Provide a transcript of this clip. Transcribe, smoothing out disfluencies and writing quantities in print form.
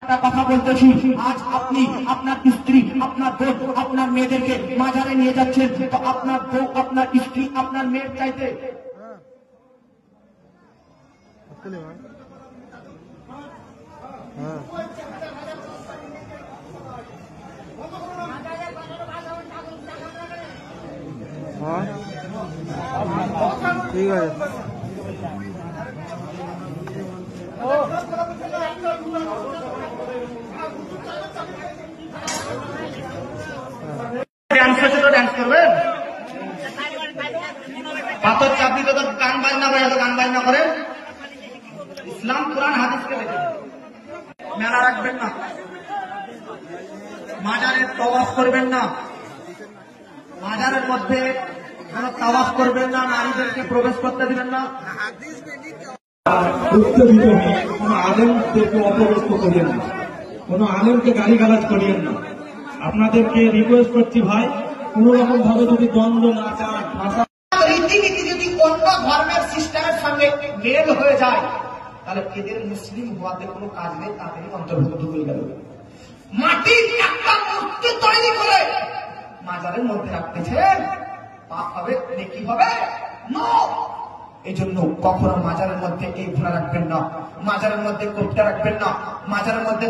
একটা কথা বলতেছি, আজ আপনি আপনার স্ত্রী, আপনার বোন, আপনার মেয়েদেরকে মাজারে নিয়ে যাচ্ছেন, তো আপনার বউ, আপনার স্ত্রী, আপনার মেয়ের চাইতে ঠিক আছে। ড্যান্স হচ্ছে তো ড্যান্স করবেন, পাথর চাপ দিতে তো গান বাজনা করে, তো গান বাজনা করেন। ইসলাম কোরআন হাদিসকে দেখে মেলা রাখবেন না, মাজারের তওয়াফ করবেন না, মাজারের মধ্যে কোন তাওয়াফ করবেন না, নারীদেরকে প্রবেশ করতে দিবেন না। উত্তেজিত হয়ে কোন আলেমদেরকে অপদস্থ করিয়েন না, কোন আলেমকে গালিগালাজ করিয়েন না। আপনাদেরকে রিকোয়েস্ট করছি ভাই, কোন রকম ভাবে যদি দ্বন্দ্ব না চান, ভাষা রীতিনীতি যদি অন্য ধর্মের সিস্টেমের সঙ্গে মেল হয়ে যায়, তাহলে এদের মুসলিম হওয়াতে কোনো কাজ নেই, তাদেরই অন্তর্ভুক্ত হয়ে গেল। মাটির একটা মূর্তি তৈরি করে মাজারের মধ্যে রাখতেছেন, পাপ হবে নেকি হবে? এই জন্য কখনো মাজারের মধ্যে এই ঘোড়া রাখবেন না, মাজারের মধ্যে কোপটা রাখবেন না, মাজারের মধ্যে